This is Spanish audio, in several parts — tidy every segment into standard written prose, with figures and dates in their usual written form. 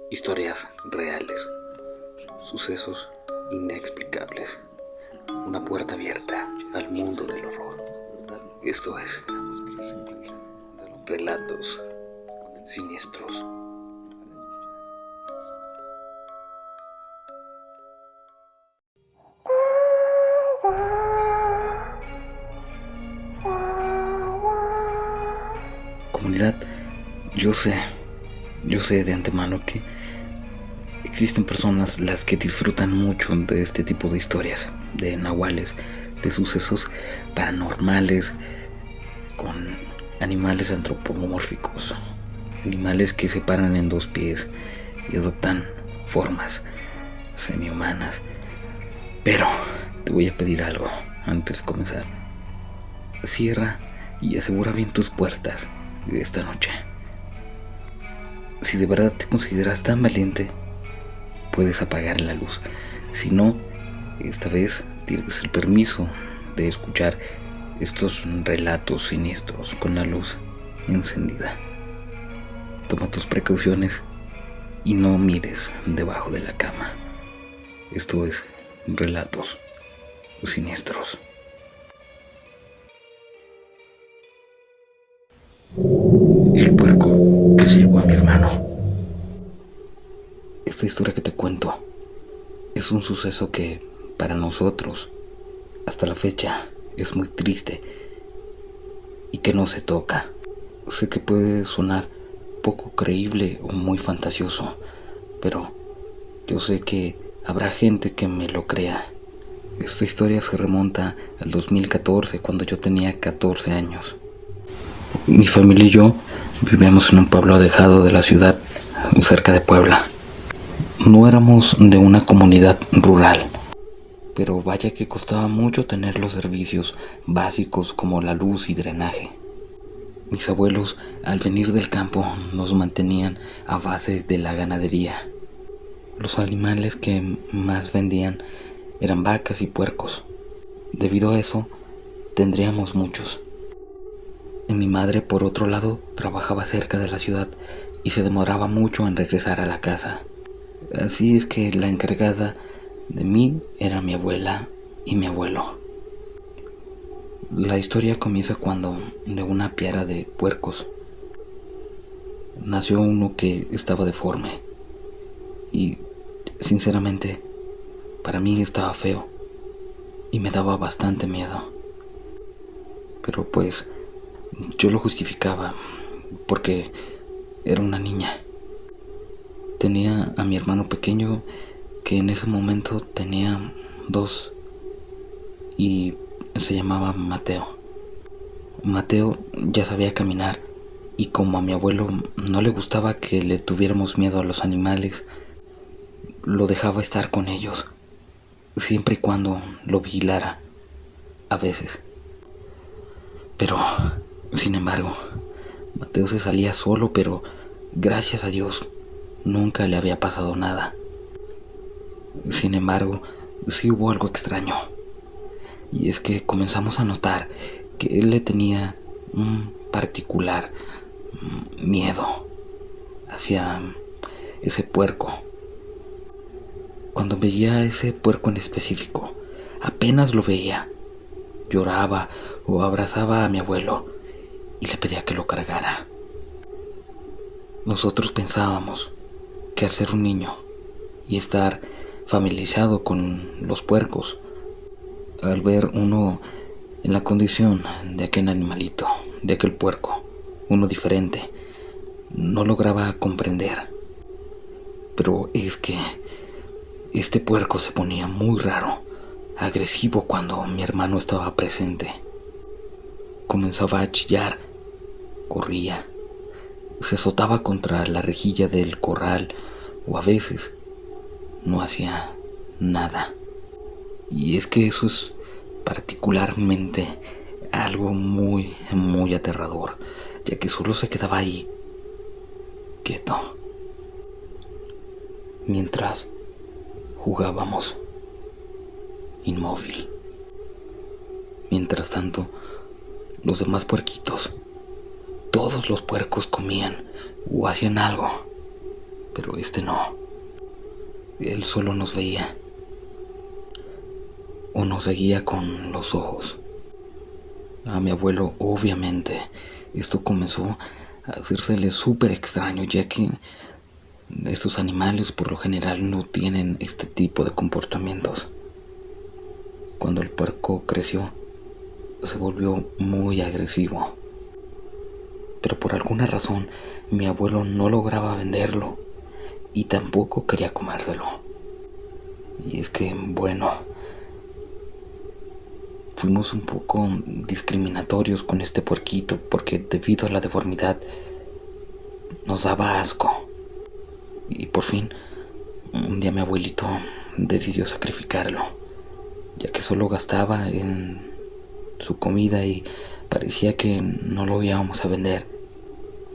Historias reales, sucesos inexplicables, una puerta abierta al mundo del horror. Esto es Relatos Siniestros. Comunidad, yo sé de antemano que existen personas las que disfrutan mucho de este tipo de historias, de nahuales, de sucesos paranormales con animales antropomórficos, animales que se paran en dos pies y adoptan formas semi-humanas. Pero te voy a pedir algo antes de comenzar. Cierra y asegura bien tus puertas esta noche. Si de verdad te consideras tan valiente, puedes apagar la luz. Si no, esta vez tienes el permiso de escuchar estos relatos siniestros con la luz encendida. Toma tus precauciones y no mires debajo de la cama. Esto es Relatos Siniestros. El puerco que se llevó a mi hermano. Esta historia que te cuento es un suceso que para nosotros hasta la fecha es muy triste y que no se toca. Sé que puede sonar poco creíble o muy fantasioso, pero yo sé que habrá gente que me lo crea. Esta historia se remonta al 2014, cuando yo tenía 14 años. Mi familia y yo vivíamos en un pueblo alejado de la ciudad, cerca de Puebla. No éramos de una comunidad rural, pero vaya que costaba mucho tener los servicios básicos como la luz y drenaje. Mis abuelos, al venir del campo, nos mantenían a base de la ganadería. Los animales que más vendían eran vacas y puercos. Debido a eso, tendríamos muchos. Y mi madre, por otro lado, trabajaba cerca de la ciudad y se demoraba mucho en regresar a la casa. Así es que la encargada de mí era mi abuela y mi abuelo. La historia comienza cuando de una piara de puercos nació uno que estaba deforme y sinceramente para mí estaba feo y me daba bastante miedo. Pero pues yo lo justificaba porque era una niña. Tenía a mi hermano pequeño, que en ese momento tenía 2 y se llamaba Mateo. Mateo ya sabía caminar y como a mi abuelo no le gustaba que le tuviéramos miedo a los animales, lo dejaba estar con ellos, siempre y cuando lo vigilara, a veces. Pero, sin embargo, Mateo se salía solo, pero gracias a Dios nunca le había pasado nada. Sin embargo, sí hubo algo extraño, y es que comenzamos a notar que él le tenía un particular miedo hacia ese puerco. Cuando veía a ese puerco en específico, apenas lo veía, lloraba o abrazaba a mi abuelo y le pedía que lo cargara. Nosotros pensábamos que al ser un niño y estar familiarizado con los puercos, al ver uno en la condición de aquel animalito, de aquel puerco, uno diferente, no lograba comprender. Pero es que este puerco se ponía muy raro, agresivo cuando mi hermano estaba presente. Comenzaba a chillar, corría, se azotaba contra la rejilla del corral o a veces no hacía nada. Y es que eso es particularmente algo muy, muy aterrador, ya que solo se quedaba ahí, quieto, mientras jugábamos, inmóvil. Mientras tanto, los demás puerquitos, todos los puercos comían o hacían algo, pero este no. Él solo nos veía o nos seguía con los ojos. A mi abuelo, obviamente, esto comenzó a hacérsele súper extraño, ya que estos animales por lo general no tienen este tipo de comportamientos. Cuando el puerco creció, se volvió muy agresivo. Pero por alguna razón, mi abuelo no lograba venderlo y tampoco quería comérselo. Y es que, bueno, fuimos un poco discriminatorios con este puerquito porque debido a la deformidad nos daba asco. Y por fin, un día mi abuelito decidió sacrificarlo, ya que solo gastaba en su comida y parecía que no lo íbamos a vender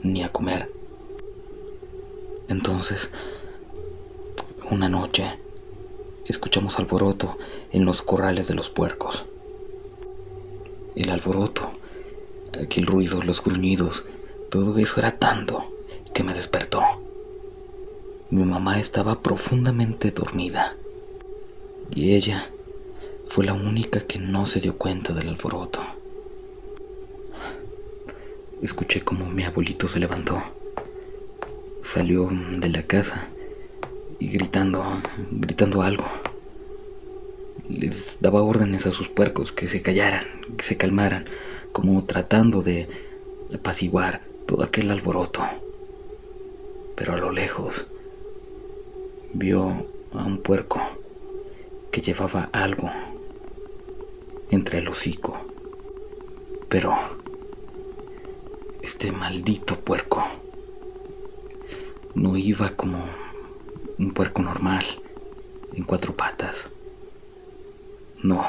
ni a comer. Entonces, una noche, escuchamos alboroto en los corrales de los puercos. El alboroto, aquel ruido, los gruñidos, todo eso era tanto que me despertó. Mi mamá estaba profundamente dormida y ella fue la única que no se dio cuenta del alboroto. Escuché como mi abuelito se levantó, salió de la casa y gritando algo. Les daba órdenes a sus puercos que se callaran, que se calmaran, como tratando de apaciguar todo aquel alboroto. Pero a lo lejos vio a un puerco que llevaba algo entre el hocico. Pero este maldito puerco no iba como un puerco normal, en 4 patas. No,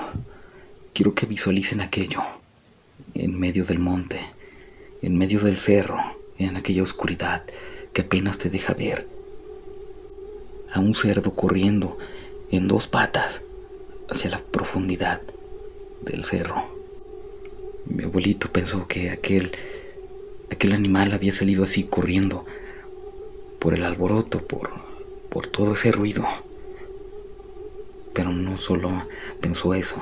quiero que visualicen aquello, en medio del monte, en medio del cerro, en aquella oscuridad que apenas te deja ver. A un cerdo corriendo en 2 patas hacia la profundidad del cerro. Mi abuelito pensó que aquel animal había salido así corriendo por el alboroto, por todo ese ruido. Pero no solo pensó eso,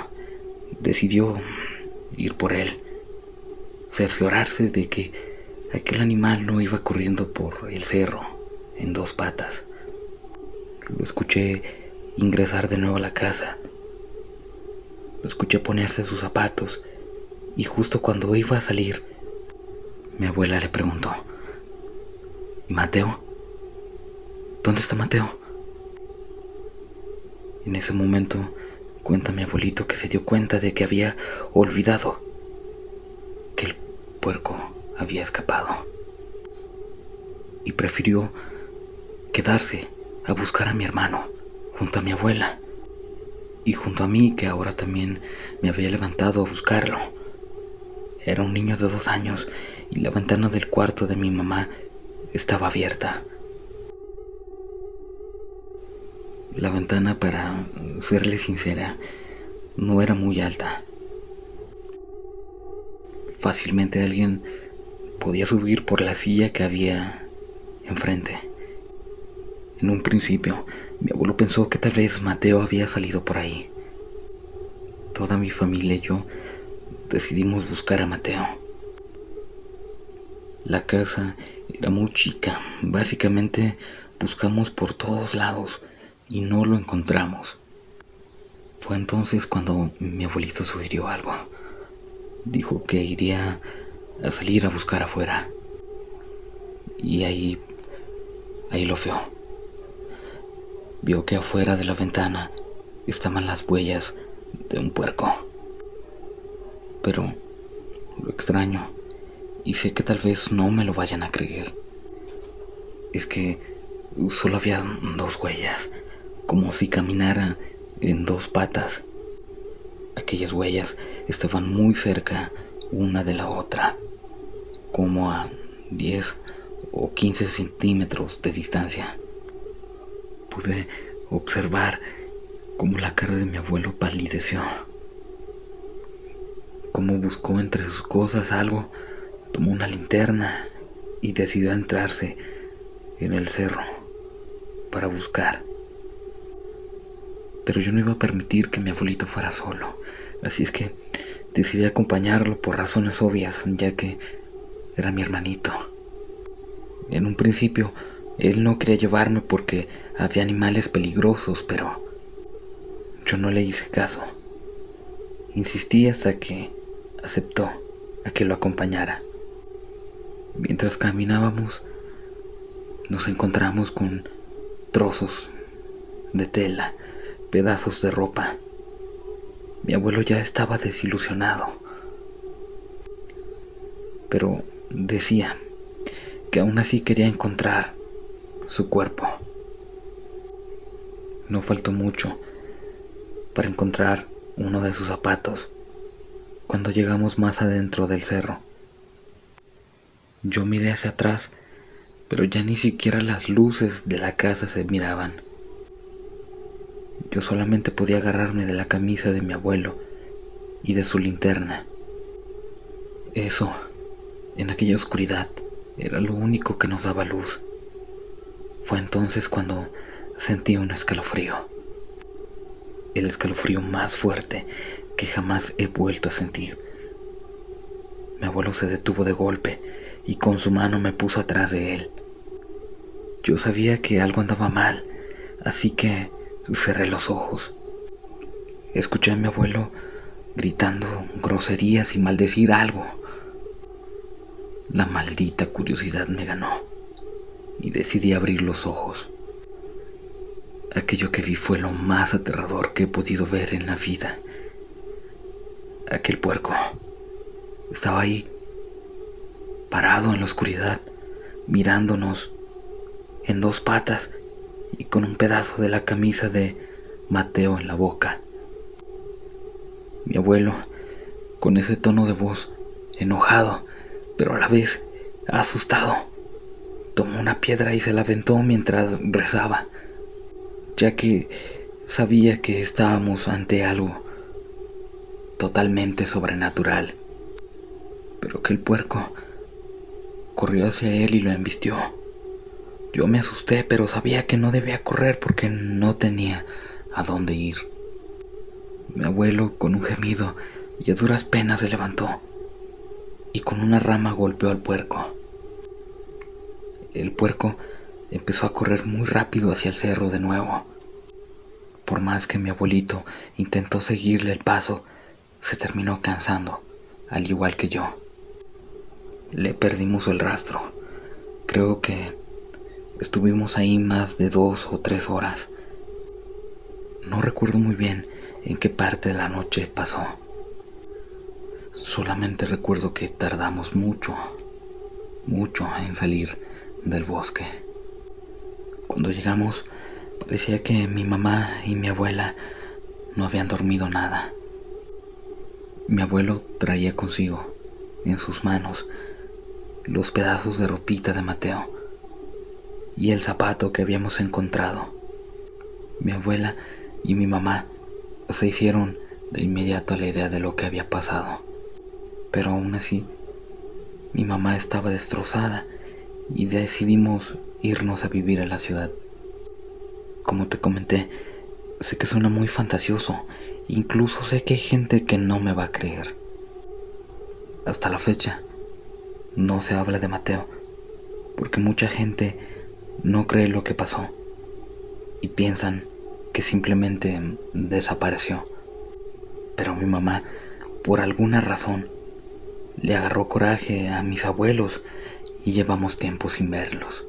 decidió ir por él, cerciorarse de que aquel animal no iba corriendo por el cerro en 2 patas. Lo escuché ingresar de nuevo a la casa, lo escuché ponerse sus zapatos y justo cuando iba a salir, mi abuela le preguntó: ¿y Mateo? ¿Dónde está Mateo? En ese momento, cuenta mi abuelito que se dio cuenta de que había olvidado que el puerco había escapado y prefirió quedarse a buscar a mi hermano junto a mi abuela y junto a mí, que ahora también me había levantado a buscarlo. Era un niño de 2 años y la ventana del cuarto de mi mamá estaba abierta. La ventana, para serle sincera, no era muy alta. Fácilmente alguien podía subir por la silla que había enfrente. En un principio, mi abuelo pensó que tal vez Mateo había salido por ahí. Toda mi familia y yo decidimos buscar a Mateo. La casa era muy chica. Básicamente buscamos por todos lados y no lo encontramos. Fue entonces cuando mi abuelito sugirió algo. Dijo que iría a salir a buscar afuera. Y ahí lo vio. Vio que afuera de la ventana estaban las huellas de un puerco. Pero lo extraño, y sé que tal vez no me lo vayan a creer, es que solo había 2 huellas, como si caminara en 2 patas. Aquellas huellas estaban muy cerca una de la otra, como a 10 o 15 centímetros de distancia. Pude observar cómo la cara de mi abuelo palideció, cómo buscó entre sus cosas algo, tomó una linterna y decidió entrarse en el cerro para buscar. Pero yo no iba a permitir que mi abuelito fuera solo, así es que decidí acompañarlo por razones obvias, ya que era mi hermanito. En un principio, él no quería llevarme porque había animales peligrosos, pero yo no le hice caso. Insistí hasta que aceptó a que lo acompañara. Mientras caminábamos, nos encontramos con trozos de tela, pedazos de ropa. Mi abuelo ya estaba desilusionado, pero decía que aún así quería encontrar su cuerpo. No faltó mucho para encontrar uno de sus zapatos cuando llegamos más adentro del cerro. Yo miré hacia atrás, pero ya ni siquiera las luces de la casa se miraban. Yo solamente podía agarrarme de la camisa de mi abuelo y de su linterna. Eso, en aquella oscuridad, era lo único que nos daba luz. Fue entonces cuando sentí un escalofrío. El escalofrío más fuerte que jamás he vuelto a sentir. Mi abuelo se detuvo de golpe y con su mano me puso atrás de él. Yo sabía que algo andaba mal, así que cerré los ojos. Escuché a mi abuelo gritando groserías y maldecir algo. La maldita curiosidad me ganó y decidí abrir los ojos. Aquello que vi fue lo más aterrador que he podido ver en la vida. Aquel puerco estaba ahí, parado en la oscuridad, mirándonos en dos patas y con un pedazo de la camisa de Mateo en la boca. Mi abuelo, con ese tono de voz enojado, pero a la vez asustado, tomó una piedra y se la aventó mientras rezaba, ya que sabía que estábamos ante algo totalmente sobrenatural. Pero que el puerco corrió hacia él y lo embistió. Yo me asusté, pero sabía que no debía correr porque no tenía a dónde ir. Mi abuelo, con un gemido y a duras penas, se levantó y con una rama golpeó al puerco. El puerco empezó a correr muy rápido hacia el cerro de nuevo. Por más que mi abuelito intentó seguirle el paso, se terminó cansando, al igual que yo. Le perdimos el rastro. Creo que estuvimos ahí más de 2 o 3 horas. No recuerdo muy bien en qué parte de la noche pasó. Solamente recuerdo que tardamos mucho en salir del bosque. Cuando llegamos, parecía que mi mamá y mi abuela no habían dormido nada. Mi abuelo traía consigo, en sus manos, los pedazos de ropita de Mateo y el zapato que habíamos encontrado. Mi abuela y mi mamá se hicieron de inmediato a la idea de lo que había pasado, pero aún así mi mamá estaba destrozada y decidimos irnos a vivir a la ciudad. Como te comenté, sé que suena muy fantasioso, incluso sé que hay gente que no me va a creer. Hasta la fecha no se habla de Mateo porque mucha gente no cree lo que pasó y piensan que simplemente desapareció. Pero mi mamá, por alguna razón, le agarró coraje a mis abuelos y llevamos tiempo sin verlos.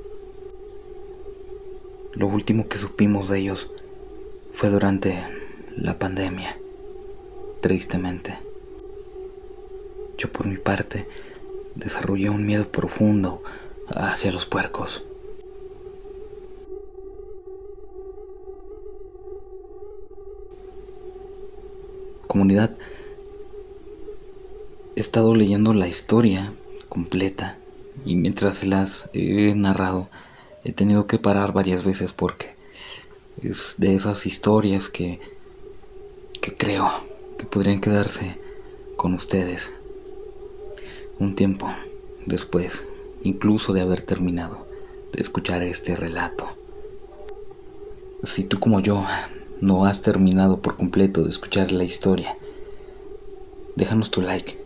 Lo último que supimos de ellos fue durante la pandemia, tristemente. Yo por mi parte desarrollé un miedo profundo hacia los puercos. Comunidad, he estado leyendo la historia completa y mientras se las he narrado he tenido que parar varias veces porque es de esas historias que creo que podrían quedarse con ustedes un tiempo después, incluso de haber terminado de escuchar este relato. Si tú como yo no has terminado por completo de escuchar la historia, déjanos tu like,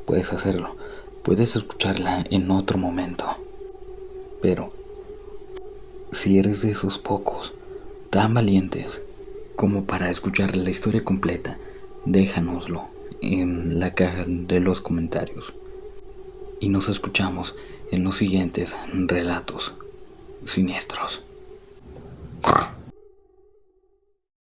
puedes hacerlo, puedes escucharla en otro momento. Pero si eres de esos pocos tan valientes como para escuchar la historia completa, déjanoslo en la caja de los comentarios. Y nos escuchamos en los siguientes relatos siniestros.